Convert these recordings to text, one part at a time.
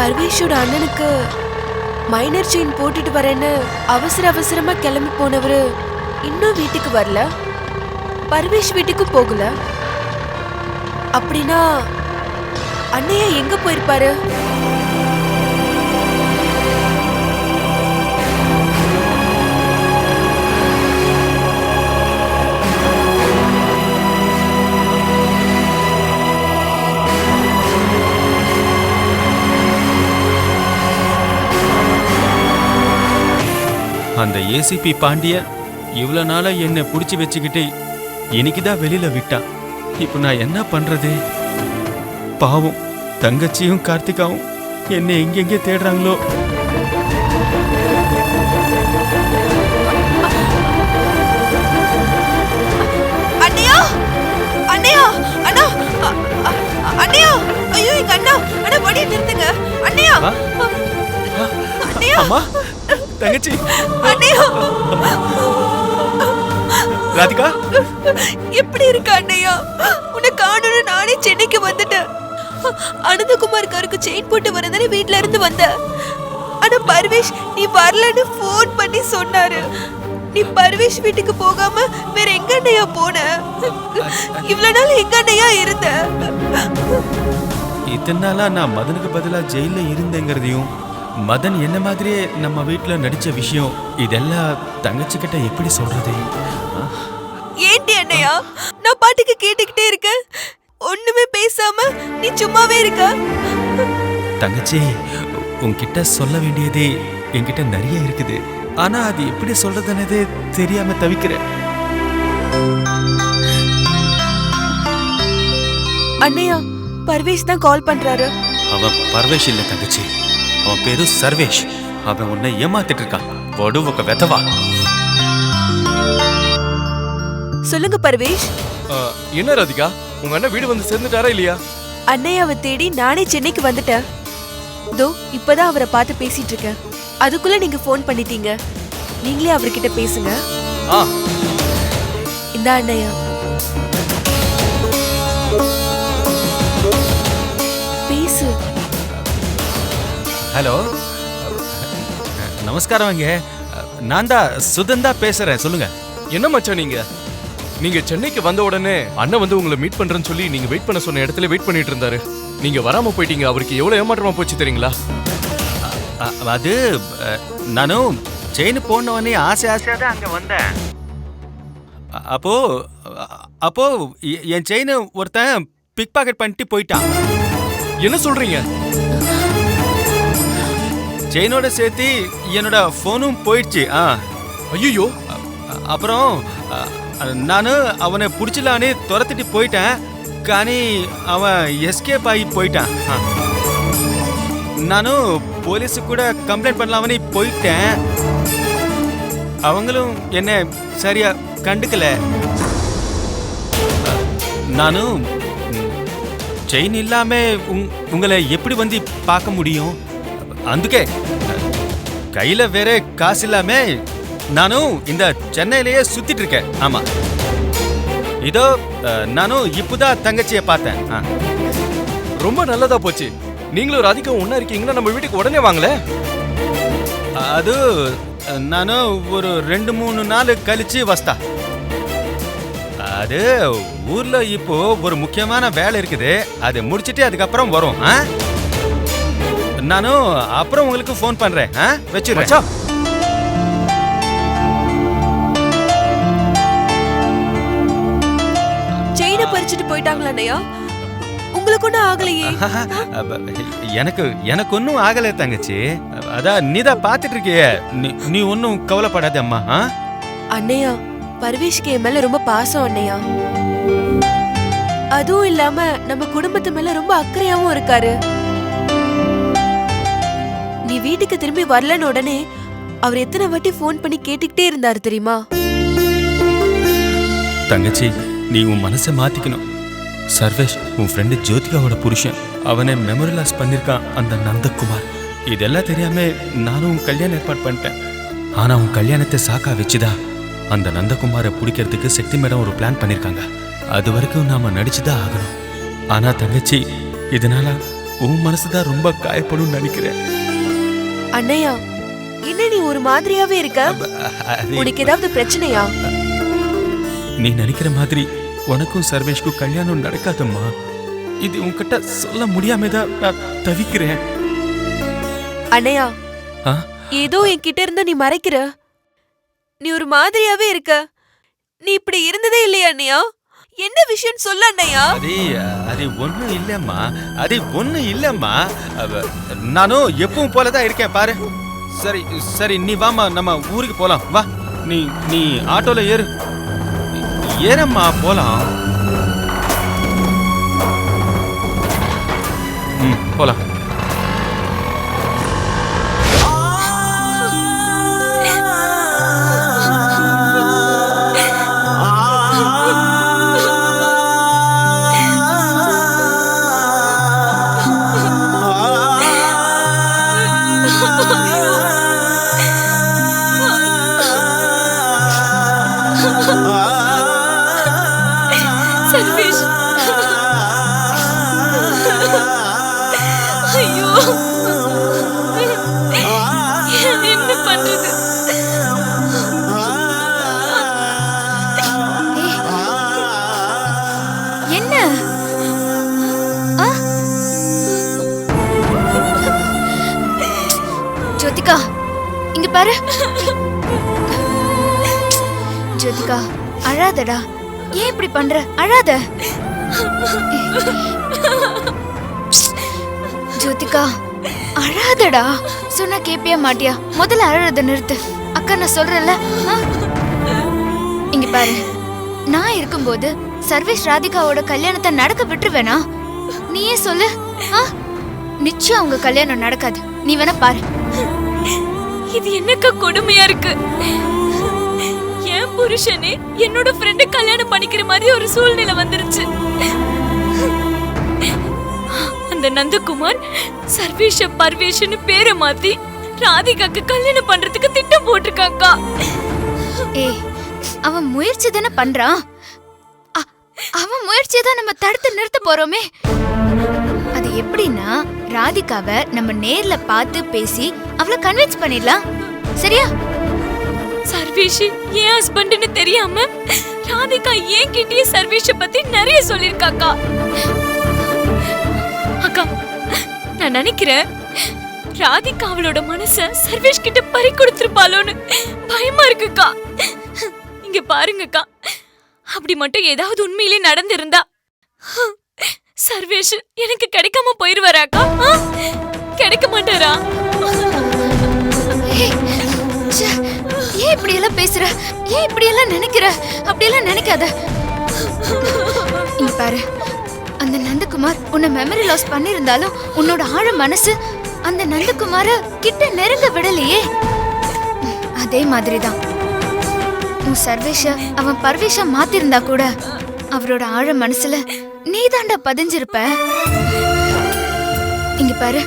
பர்வேஷோட அண்ணனுக்கு minor chain போட்டுட்டு வரேன்னு அவசரமா கிளம்பி போனவரு இன்னும் வீட்டுக்கு வரல. பர்வேஷ் வீட்டுக்கும் போகல. அப்படின்னா அண்ணையா எங்க போயிருப்பாரு? அந்த ஏசிபி பாண்டிய இவ்வளவு நாளா என்னை புடிச்சு வச்சுக்கிட்டு இன்னைக்குதான் வெளியில விட்டான். இப்ப நான் என்ன பண்றது? பாவம் தங்கச்சியும் கார்த்திகாவும் என்னை எங்கெங்கே தேடுறாங்களோ. அண்ணையா, அண்ணையா, அண்ணா, அண்ணையா, ஐயோ எங்க அண்ணா, அண்ணா வண்டி நிறுத்துங்க. அண்ணையா, அண்ணையா, அம்மா, தங்கச்சி, அண்ணையா, ராதிகா எப்படி இருக்க அண்ணையா? உன்னை காணோன்னு நானே சென்னைக்கு வந்துட்டேன். அனந்தகுமார்காருக்கு செயின் போட்டு வரதானே வீட்ல இருந்து வந்த. ஆனா பர்வேஷ் நீ வரலன்னு போன் பண்ணி சொன்னாரு. நீ பர்வேஷ் வீட்டுக்கு போகாம வேற எங்க அண்ணையா போன? இவ்வளவு நாள் எங்க அண்ணையா இருந்த? இத்தனை நாளா நான் மதனுக்கு பதிலா ஜெயில இருந்தேங்கிறதையும் மதன் என்ன மாதிரியே நம்ம வீட்டுல நடிச்ச விஷயம் இதெல்லாம் தங்கச்சி கிட்ட எப்படி சொல்றது? ஏன்டி அண்ணையா நான் பாட்டுக்கு கேட்டுக்கிட்டே இருக்க, ஒண்ணுமே பேசாம நீ சும்மாவே இருக்க? தங்கச்சி, உன்கிட்ட சொல்ல வேண்டியதே என்கிட்ட நிறைய இருக்குது. ஆனா அது எப்படி சொல்றதுன்னதே தெரியாம தவிக்கிறேன். அண்ணையா, பர்வேஷ் தான் கால் பண்றாரு. அவன் பர்வேஷ் இல்ல தங்கச்சி, அவன் பேரு சர்வேஷ். அவன் உன்னை ஏமாத்திட்டு இருக்கான். வடுவக்க வெதவா. சொல்லுங்க பர்வேஷ். என்ன ராதிகா, உங்க அண்ணன் வீடு வந்து சேர்ந்துட்டாரா இல்லையா? அண்ணையாவை தேடி நானே சென்னைக்கு வந்துட்டேன். தோ இப்பதான் அவரை பார்த்து பேசிட்டு இருக்கேன். அதுக்குள்ள நீங்க போன் பண்ணிட்டீங்க. நீங்களே அவர்கிட்ட பேசுங்க. இந்த அண்ணையா பேசு. ஹலோ, நமஸ்காரம்ங்க. நான் தான் சுதந்தா பேசுறேன். சொல்லுங்க. என்ன மச்சான் நீங்க சென்னைக்கு வந்த உடனே அண்ணன் வந்து உங்களை மீட் பண்றேன்னு சொல்லி நீங்க வெயிட் பண்ண சொன்ன இடத்துல வெயிட் பண்ணிட்டு இருந்தாரு. நீங்க வராம போயிட்டீங்க. அவருக்கு எவ்வளவு ஏமாற்றமா போச்சு தெரியுங்களா? அது நானும் செயின் போனவனே ஆசையா தான் அங்க வந்தேன். அப்போ என் செயின் ஒருத்தன் பிக் பாக்கெட் பண்ணிட்டு போயிட்டான். என்ன சொல்றீங்க? செயினோட சேர்த்து என்னோட போனும் போயிடுச்சு. ஐயோ, அப்புறம் நானு அவனை பிடிச்சலான்னு துரத்திட்டு போயிட்டேன். காணி அவன் எஸ்கேப் ஆகி போயிட்டான். நானும் போலீஸு கூட கம்ப்ளைண்ட் பண்ணலாமனு போயிட்டேன். அவங்களும் என்ன சரியா கண்டுக்கல. நானும் செயின் இல்லாம உங்களை எப்படி வந்து பார்க்க முடியும்? అందుకే கையில வேற காசு இல்லாம நானும் இந்த சென்னையிலேயே சுத்திட்டு இருக்கேன். ஆமா, இதோ நானும் இப்பதான் தங்கச்சிய பார்த்தேன். ரொம்ப நல்லதா போச்சு. நீங்களும் ராதிகா ஒன்னா இருக்கீங்கன்னா நம்ம வீட்டுக்கு உடனே வாங்கல. அது நானும் ஒரு 2-3 நாள் கழிச்சு வஸ்தா. அது ஊர்ல இப்போ ஒரு முக்கியமான வேலை இருக்குது. அது முடிச்சிட்டு அதுக்கப்புறம் வரும். நானும் அப்புறம் உங்களுக்கு போன் பண்றேன். வச்சிருக்கேன். செயினை பறிச்சுட்டு போயிட்டாங்களா அண்ணையா? உங்களுக்கு ஒன்னும் ஆகலையே? எனக்கு ஒன்னும் ஆகல தங்கச்சி. அதான் நீதான் பாத்துட்டு இருக்கிய. நீ ஒன்னும் கவலைப்படாத அம்மா. அண்ணையா, பர்வேஷ்க்கு என் மேல ரொம்ப பாசம் அண்ணையா. அதுவும் இல்லாம நம்ம குடும்பத்து மேல ரொம்ப அக்கறையாவும் இருக்காரு. நீ வீட்டுக்கு திரும்பி வரலன்னு உடனே அவர் எத்தனை வாட்டி போன் பண்ணி கேட்டுக்கிட்டே இருந்தாரு தெரியுமா? தங்கச்சி, நீ உன் மனசை மாத்திக்கணும். சர்வேஷ் உன் ஃப்ரெண்டு ஜோதிகாவோட புருஷன். அவனை மெமரி லாஸ் பண்ணிருக்கான் அந்த நந்தகுமார். இதெல்லாம் தெரியாம நானும் கல்யாணம் ஏற்பாடு பண்ணிட்டேன். ஆனா உன் கல்யாணத்தை சாக்கா வச்சுதான் அந்த நந்தகுமாரை பிடிக்கிறதுக்கு சக்தி மேடம் ஒரு பிளான் பண்ணிருக்காங்க. அது வரைக்கும் நாம நடிச்சுதான் ஆகணும். ஆனா தங்கச்சி, இதனால உன் மனசுதான் ரொம்ப காயப்படும் நினைக்கிறேன். அண்ணையா, என்ன நீ ஒரு மாதிரியாவே இருக்க? அது உனக்கு ஏதாவது பிரச்சனையா? நீ நினைக்கிற மாதிரி உனக்கும் சர்வேஷ்க்கும் கல்யாணம் நடக்காதம்மா. இது உன்கிட்ட சொல்ல முடியாம தான் நான் தவிக்கிறேன். அண்ணையா, ஆ? ஏதோ என்கிட்ட இருந்து நீ மறைக்கிற. நீ ஒரு மாதிரியாவே இருக்க. நீ இப்படி இருந்ததே இல்லையா அண்ணையா? என்ன விஷயம் சொல்ல அண்ணையா? அது ஒண்ணும் இல்லம்மா. அது ஒண்ணும் இல்லம்மா. நானும் எப்பவும் போலதான் இருக்கேன் பாரு. சரி சரி, நீ வாமா, நம்ம ஊருக்கு போலாம். வா, நீ ஆட்டோல ஏறு. ஏறம்மா, போலாம். போலாம். சர்வேஷ், ஐயோ, என்ன பண்றது? என்ன? ஜோதிகா, இங்க பாரு. ஜோதிகா, அழாதடா. ஏன் இப்படி பண்ற? அழாத. ஜோதிகா, அழாதடா. சொன்னா கேப்பியா மாட்டியா? முதல்ல அழறத நிறுத்து. அக்கா, நான் சொல்றேன்ல. இங்க பாரு, நான் இருக்கும்போது சர்வேஷ் ராதிகாவோட கல்யாணத்தை நடக்க விட்டுருவேனா? நீயே சொல்லு. நிச்சயம் அவங்க கல்யாணம் நடக்காது. நீ வேணா பாரு. இது என்னக்கா கொடுமையா இருக்கு? என் புருஷனே என்னோட ஃப்ரெண்ட கல்யாணம் பண்ணிக்கிற மாதிரி ஒரு சூழ்நிலை வந்துருச்சு. அந்த நந்தகுமார் சர்வேஷ பர்வேஷன்னு பேரை மாத்தி ராதிகாக்கு கல்யாணம் பண்றதுக்கு திட்டம் போட்டிருக்காக்கா. ஏய், அவன் முயற்சி தானே பண்றான். அவன் முயற்சியை தான் நம்ம தடுத்து நிறுத்த போறோமே. அது எப்படின்னா, ராதிகாவை நம்ம நேர்ல பார்த்து பேசி அவளை கன்வின்ஸ் பண்ணிடலாம். சரியா? சர்வேஷ் என் ஹஸ்பண்ட்னு தெரியாம ராதிகா ஏன் கிட்டயே சர்வேஷ பத்தி நிறைய சொல்லிருக்காக்கா. அக்கா, நான் நினைக்கிறேன் ராதிகா அவளோட மனச சர்வேஷ் கிட்ட பறி கொடுத்துருப்பாளோன்னு பயமா இருக்குக்கா. இங்க பாருங்கக்கா, அப்படி மட்டும் ஏதாவது உண்மையிலே நடந்திருந்தா சர்வேஷ் எனக்கு கிடைக்காம போயிருவாராக்கா? கிடைக்க மாட்டாரா? ஏன் இப்படி எல்லாம் பேசுற? ஏன் இப்படி எல்லாம் நினைக்கிற? அப்படி எல்லாம் நினைக்காத. இங்க பாரு, அந்த நந்தகுமார் உன்னை மெமரி லாஸ் பண்ணிருந்தாலும் உன்னோட ஆழ மனசு அந்த நந்தகுமார கிட்ட நெருங்க விடலையே. அதே மாதிரிதான் உன் சர்வேஷ அவன் பர்வேஷா மாத்திருந்தா கூட அவரோட ஆழ மனசுல நீதாண்டா பதிஞ்சிருப்ப. இங்க பாரு,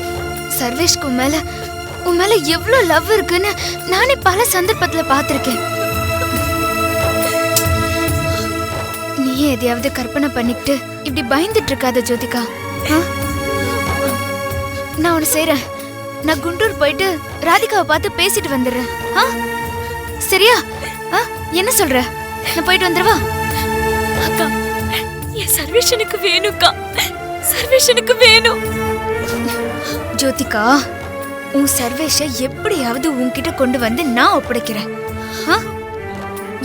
சர்வேஷ்க்கு உன் மேல எவ்வளவு லவ் இருக்குன்னு நானே பல சந்தர்ப்பத்துல பாத்திருக்கேன். நீயே எதையாவது கற்பனை பண்ணிக்கிட்டு இப்படி பயந்துட்டு இருக்காத ஜோதிகா. நான் ஒண்ணு செய்றேன். நான் குண்டூர் போயிட்டு ராதிகாவை பார்த்து பேசிட்டு வந்துடுறேன். சரியா? என்ன சொல்ற? நான் போயிட்டு வந்துடுவா? அக்கா, என் சர்வேஷனுக்கு வேணும்க்கா. சர்வேஷனுக்கு வேணும். ஜோதிகா, உன் சர்வேஷ எப்படியாவது உன்கிட்ட கொண்டு வந்து நான் ஒப்படைக்கிறேன்.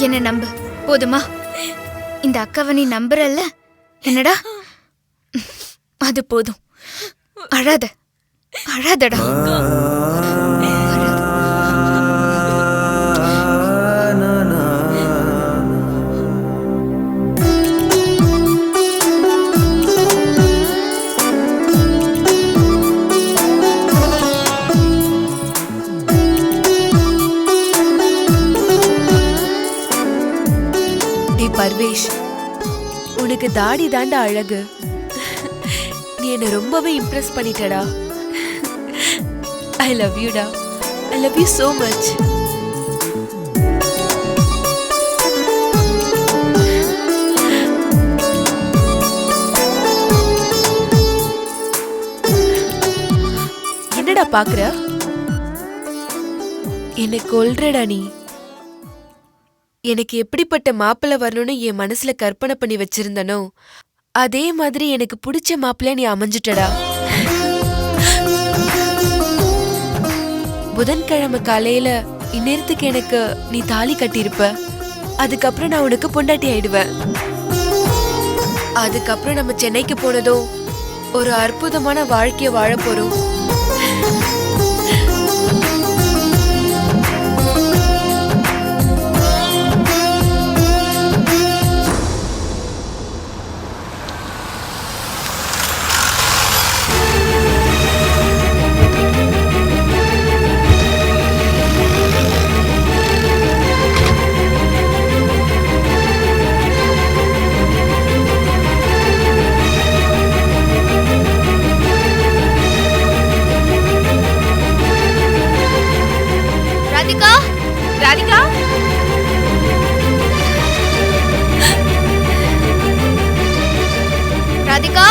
என்ன நம்பு, போதுமா? இந்த அக்காவை நீ நம்புறல்ல? என்னடா, அது போதும். அழாத, அழாதடா. பர்வேஷ், உனக்கு தாடி தாண்டா அழகு. நீ என்ன ரொம்பவே இம்ப்ரெஸ் பண்ணிட்டடா. I love you டா. I love you so much. பாக்குற? என்னை கொல்றடா நீ. எனக்கு எப்படிப்பட்ட மாப்பிள்ளை வரணும்னு என் மனசுல கற்பனை பண்ணி வச்சிருந்தனோ அதே மாதிரி எனக்கு பிடிச்ச மாப்பிள்ளை நீ அமைஞ்சிட்டடா. புதன்கிழமை காலையில இந்நேரத்துக்கு எனக்கு நீ தாலி கட்டியிருப்ப. அதுக்கப்புறம் நான் உனக்கு பொண்டாட்டி ஆயிடுவேன். அதுக்கப்புறம் நம்ம சென்னைக்கு போனதும் ஒரு அற்புதமான வாழ்க்கைய வாழ போறோம். ராதிகா, ராதிகா, ராதிகா,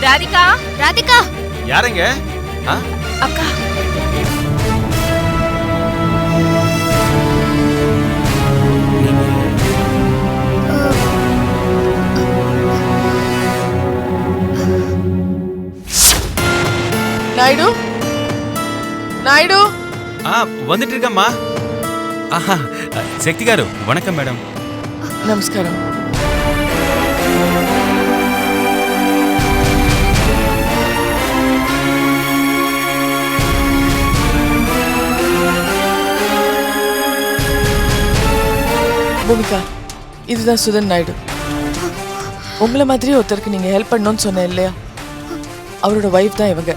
ராதிகா, ராதிகா. யாருங்க? அக்கா, நாயுடு, நாயுடு. வந்துட்டு இருக்கம்மா. ఆహా శక్తి గారు వణకం మేడం. నమస్కారం. பூமிகா, இதுதான் சுதன் நாயுடு. உங்களை மாதிரி ஒருத்தருக்கு நீங்க ஹெல்ப் பண்ணணும்னு சொன்னேன் இல்லையா, அவரோட வைஃப் தான் இவங்க.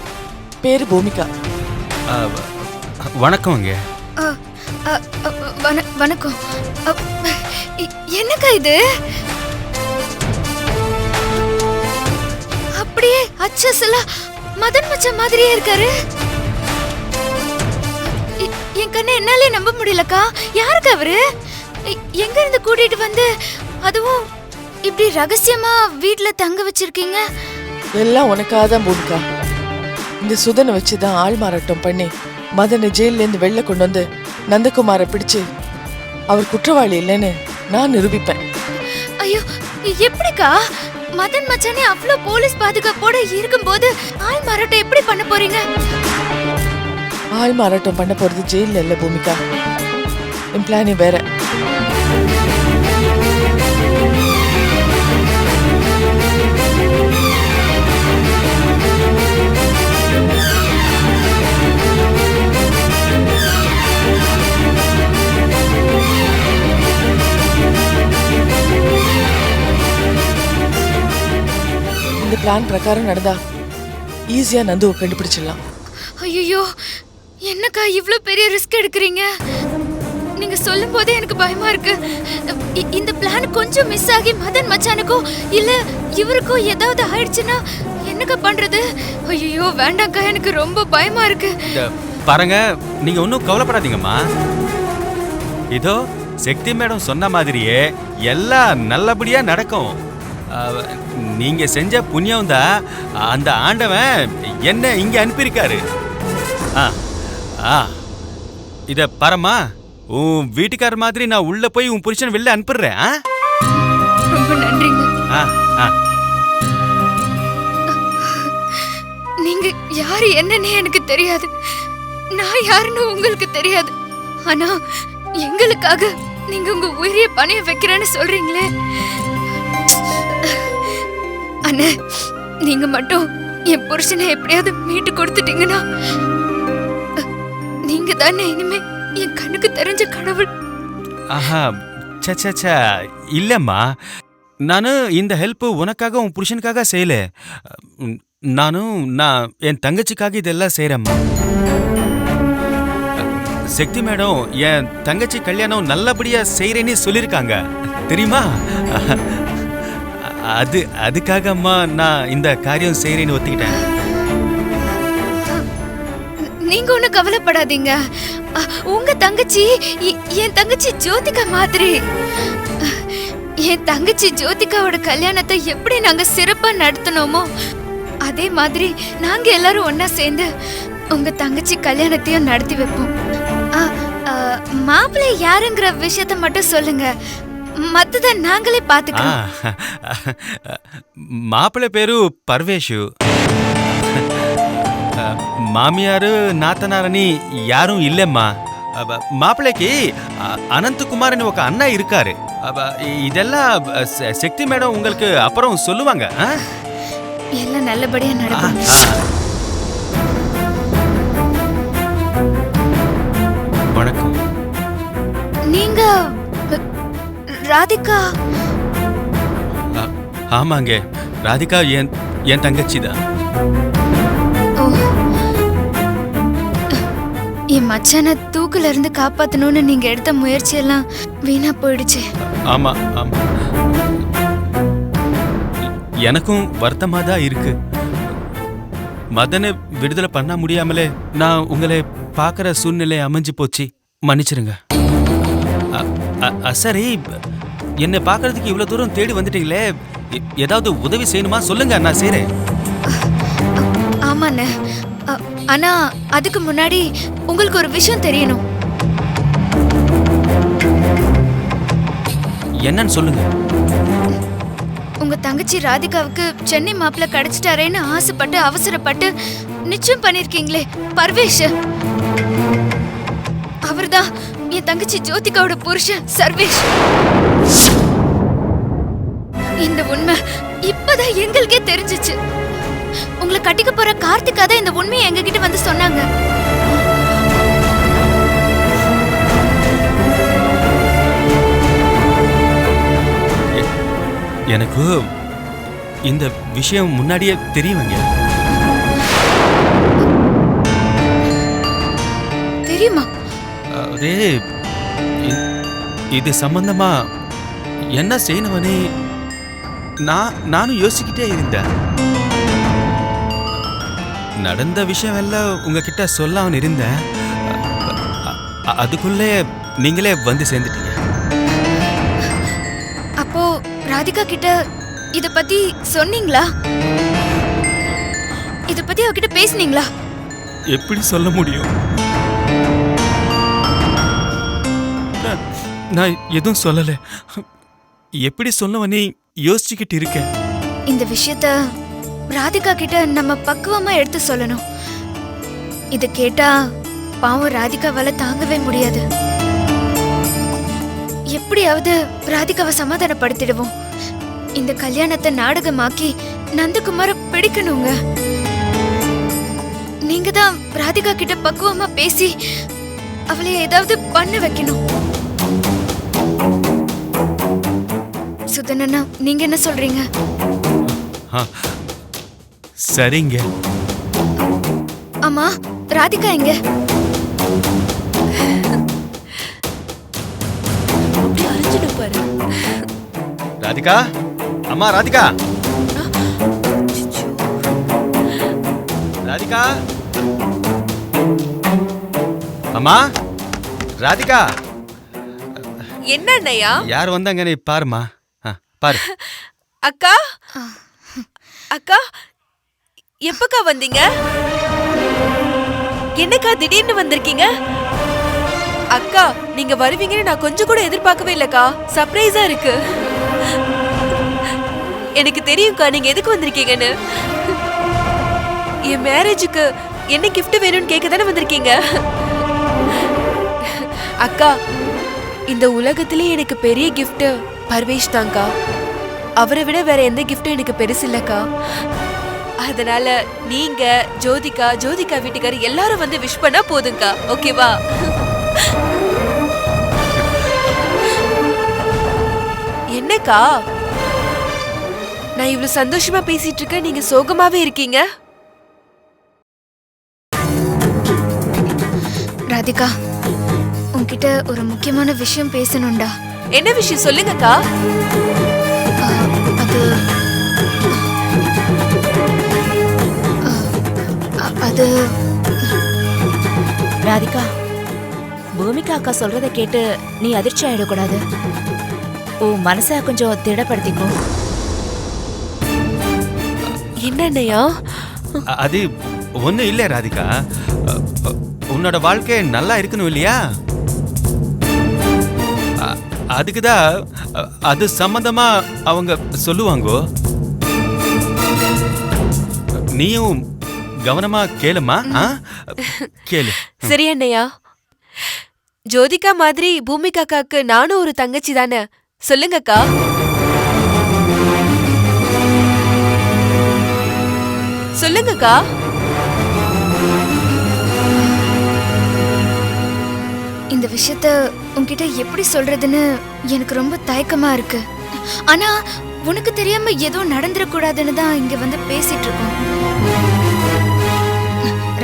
பேரு பூமிகா. வணக்கம்ங்க. வணக்கம். என்னக்கா இது? அப்படியே அச்சசலா மதன் மச்சான் மாதிரியே இருக்காரு. என் கண்ணை என்னாலே நம்ப முடியலக்கா. யாருக்கு அவரு? எங்க இருந்து கூட்டிட்டு வந்து அதுவும் இப்படி ரகசியமா வீட்டுல தங்க வச்சிருக்கீங்க? எல்லாம் உனக்காக தான் பூமிகா. இந்த சுதனை வச்சுதான் ஆள் மாறாட்டம் பண்ணி மதனை ஜெயில இருந்து வெளில கொண்டு வந்து நந்தகுமாரை பிடிச்சு அவர் குற்றவாளி இல்லைன்னு நான் நிரூபிப்பேன். ஐயோ, எப்படிக்கா? மதன் மச்சானே அவ்வளோ போலீஸ் பாதுகாப்போட இருக்கும்போது ஆள் மாறாட்டம் எப்படி பண்ண போறீங்க? ஆள் மாறாட்டம் பண்ண போறது ஜெயில இல்ல பூமிகா, என் பிளானே வேற. இந்த பிளான் பிரகாரம் நடந்தா ஈஸியா நந்துவை கண்டுபிடிச்சிடலாம். ஐயோ, என்னக்கா இவ்ளோ பெரிய ரிஸ்க் எடுக்கிறீங்க? நீங்க சொல்லும் போதே எனக்கு பயமா இருக்கு. இந்த பிளான் கொஞ்சம் மிஸ் ஆகி மதன் மச்சானுக்கோ இல்ல இவருக்கோ ஏதாவது ஆயிடுச்சுன்னா என்னக்கா பண்றது? ஐயோ வேண்டாம்க்கா, எனக்கு ரொம்ப பயமா இருக்கு. பாருங்க, நீங்க ஒன்றும் கவலைப்படாதீங்கம்மா. இதோ சக்தி மேடம் சொன்ன மாதிரியே எல்லாம் நல்லபடியா நடக்கும். நீங்க செஞ்ச புண்ணியம் தான் அந்த ஆண்டவன் என்ன இங்க அனுப்பியிருக்காரு. இத பாரம்மா, உன் வீட்டுக்கார மாதிரி நான் உள்ள போய் உன் புருஷன் வெளில அனுப்பிடுறேன். ரொம்ப நன்றிங்க. நீங்க யாரு என்னன்னு எனக்கு தெரியாது, நான் யாருன்னு உங்களுக்கு தெரியாது. ஆனா எங்களுக்காக நீங்க உங்க உயிரிய பணைய வைக்கிறேன்னு சொல்றீங்களே அண்ணே, நீங்க மட்டும் என் புருஷனை எப்படியாவது மீட்டு கொடுத்துட்டீங்கன்னா நீங்க தானே இனிமே என் கண்ணுக்கு தெரிஞ்ச கடவுள். இல்லம்மா, நானு இந்த ஹெல்ப் உனக்காக உன் புருஷனுக்காக செய்யல. நான் என் தங்கச்சிக்காக இதெல்லாம் செய்யறேம்மா. சக்தி மேடம் என் தங்கச்சி கல்யாணம் நல்லபடியா செய்யறேன்னு சொல்லிருக்காங்க தெரியுமா? அதுக்காக அம்மா நான் இந்த காரியம் செய்யறேன்னு ஒத்துக்கிட்டேன். நீங்க ஒண்ணு கவலைப்படாதீங்க. உங்க தங்கச்சி என் தங்கச்சி ஜோதிகா மாதிரி. என் தங்கச்சி ஜோதிகாவோட கல்யாணத்தை எப்படி நாங்க சிறப்பா நடத்தினோமோ அதே மாதிரி நாங்க எல்லாரும் ஒன்னா சேர்ந்து உங்க தங்கச்சி கல்யாணத்தையும் நடத்தி வைப்போம். ஆ, ஆ, மாப்பிள்ளை யாருங்கிற விஷயத்த மட்டும் சொல்லுங்க, மத்தத நாங்களே பாத்துக்கிறோம். மாப்பிள்ளை பேரு பர்வேஷு. மாமியாரு నాతనారని யாரும் இல்லమ్మా. మాపిల్లకి అనంతకుమార్ని ఒక అన్న இருக்காரு. இதெல்லாம் சக்தி மேடம் உங்களுக்கு அப்புறம் சொல்லுவாங்க. எல்லாம் நல்லபடியா நடக்கும். வணக்கம். நீங்க ராதிகா? ஆமாங்க, ராதிகா என் தங்கச்சி தான். ஓ, என் மச்சான தூக்குல இருந்து காப்பாத்தணும்னு நீங்க எடுத்த முயற்சி எல்லாம் வீணா போயிடுச்சு. ஆமா ஆமா, எனக்கும் வருத்தமா தான் இருக்கு. மதனை விடுதலை பண்ண முடியாமலே நான் உங்களை பார்க்குற சூழ்நிலை அமைஞ்சு போச்சு, மன்னிச்சிருங்க. சரி, என்னை பார்க்கறதுக்கு இவ்வளோ தூரம் தேடி வந்துட்டீங்களே, ஏதாவது உதவி செய்யணுமா சொல்லுங்க, நான் செய்கிறேன். ஆமாண்ணே, ஆனா அதுக்கு முன்னாடி உங்களுக்கு ஒரு விஷயம் தெரியணும். என்னன்னு சொல்லுங்க. உங்க தங்கச்சி ராதிகாவுக்கு சென்னை மாப்பிள்ள கிடைச்சிட்டாரேன்னு ஆசைப்பட்டு அவசரப்பட்டு நிச்சயம் பண்ணிருக்கீங்களே பர்வேஷ், அவர்தான் என் தங்கச்சி ஜோதிகாவோட புருஷன் சர்வேஷ். இந்த உண்மை இப்பதான் எங்களுக்கே தெரிஞ்சிச்சு. உங்களை கட்டிக்க போற கார்த்திகா தான் இந்த உண்மையை எங்ககிட்ட வந்து சொன்னாங்க. எனக்கு இந்த விஷயம் முன்னாடியே தெரியுங்க. தெரியுமா? அதே இது சம்பந்தமா என்ன செய்யணும்னே நானும் யோசிக்கிட்டே இருந்தேன். நடந்த விஷயம் எல்லாம் உங்ககிட்ட சொல்லாம இருந்தேன். அதுக்குள்ளே நீங்களே வந்து சேர்ந்துட்டீங்க. அப்போ ராதிகா கிட்ட இத பத்தி சொன்னீங்களா? இத பத்தி அவகிட்ட பேசுனீங்களா? எப்படி சொல்ல முடியும்? நான் எதுவும் சொல்லல. எப்படி சொல்லுவனே யோசிச்சுக்கிட்டு இருக்கேன். இந்த விஷயத்த ராதிகா கிட்ட நம்ம பக்குவமா எடுத்து சொல்லணும். இத கேட்டா பாவம் ராதிகாவால தாங்கவே முடியாது. எப்படியாவது ராதிகாவை சமாதானப்படுத்திடுவோம். இந்த கல்யாணத்தை நாடகமாக்கி நந்தகுமார பிடிக்கணுங்க. நீங்க தான் ராதிகா கிட்ட பக்குவமா பேசி அவளை ஏதாவது பண்ண வைக்கணும். சுதனண்ணா, நீங்க என்ன சொல்றீங்க? சரிங்க. ஆமா, ராதிகா எங்க? ராதிகா, அம்மா ராதிகா, ராதிகா, அம்மா ராதிகா. என்ன அண்ணையா? யார் வந்தாங்க நீ பாருமா. பாரு. அக்கா, அக்கா, எப்பக்கா வந்தீங்க? என்னக்கா திடீர்னு வந்திருக்கீங்க? அக்கா, நீங்க வருவீங்கன்னு நான் கொஞ்சம் கூட எதிர்பார்க்கவே இல்லக்கா. சர்ப்ரைஸா இருக்கு. எனக்கு தெரியும்க்கா நீங்க எதுக்கு வந்திருக்கீங்கன்னு. என் மேரேஜுக்கு என்ன gift வேணும்னு கேட்க தானே வந்திருக்கீங்க. அக்கா, இந்த உலகத்திலே எனக்கு பெரிய gift பர்வேஷ் தான்க்கா. அவரை விட வேற எந்த கிஃப்டும் எனக்கு பெருசு இல்லக்கா. அதனால நீங்க ஜோதிகா வீட்டுக்காரர் எல்லாரும் வந்து விஷ் பண்ணா போதுங்கக்கா. ஓகேவா? என்னக்கா, நான் இவ்வளவு சந்தோஷமா பேசிட்டு இருக்கேன், நீங்க சோகமாவே இருக்கீங்க. ராதிகா, உன்கிட்ட ஒரு முக்கியமான விஷயம் பேசணும்டா. என்ன விஷயம் சொல்லுங்கக்கா. அது ராதிகா, பூமிகா அக்கா சொல்றத கேட்டு நீ அதிர்ச்சி ஆயிடக்கூடாது. உன் மனசை கொஞ்சம் திடப்படுத்திக்கோ. என்னையா? அது ஒன்றும் இல்லை ராதிகா. உன்னோட வாழ்க்கை நல்லா இருக்கணும் இல்லையா? அதுக்குதான் அது சம்பந்தமா அவங்க சொல்லுவாங்கோ. நீயும் கவனமா கேளுமா. கேளு. சரி அண்ணையா. ஜோதிகா மாதிரி பூமிகா அக்காக்கு நானும் ஒரு தங்கச்சி தானே, சொல்லுங்கக்கா. சொல்லுங்கக்கா. இந்த விஷயத்த உன்கிட்ட எப்படி சொல்றதுன்னு எனக்கு ரொம்ப தயக்கமா இருக்கு. ஆனா உனக்கு தெரியாம ஏதோ நடந்துடக்கூடாதுன்னு தான் இங்க வந்து பேசிட்டு இருக்கோம்.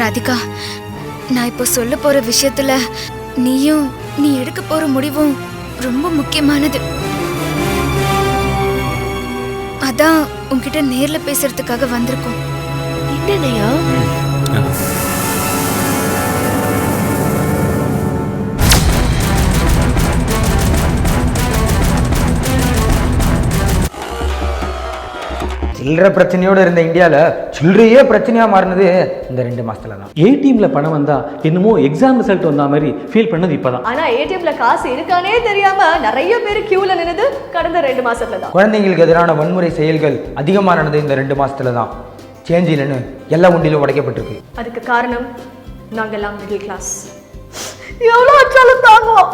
ராதிகா, நான் இப்போ சொல்ல போற விஷயத்துல நீ எடுக்க போற முடிவும் ரொம்ப முக்கியமானது. அதான் உன்கிட்ட நேர்ல பேசுறதுக்காக வந்திருக்கோம். என்னையா? சில்லற பிரச்சனையோடு இருந்த இந்தியாவில் சில்லறையே பிரச்சனையாக மாறினது இந்த 2 மாசத்துல தான். ஏடிஎம்ல பணம் வந்தா என்னமோ எக்ஸாம் ரிசல்ட் வந்த மாதிரி ஃபீல் பண்ணது இப்பதான். ஆனா ஏடிஎம்ல காசு இருக்கானே தெரியாம நிறைய பேர் கியூல நின்னது கடந்த 2 மாசத்துல தான். குழந்தைங்களுக்கு எதிரான வன்முறை செயல்கள் அதிகமானது இந்த 2 மாசத்துல தான். சேஞ்ச் இல்லைன்னு எல்லா உண்டியிலும் உடைக்கப்பட்டிருக்கு. அதுக்கு காரணம் நாங்கெல்லாம் மிடில் கிளாஸ். எவ்வளோ வச்சாலும் தாங்குவோம்.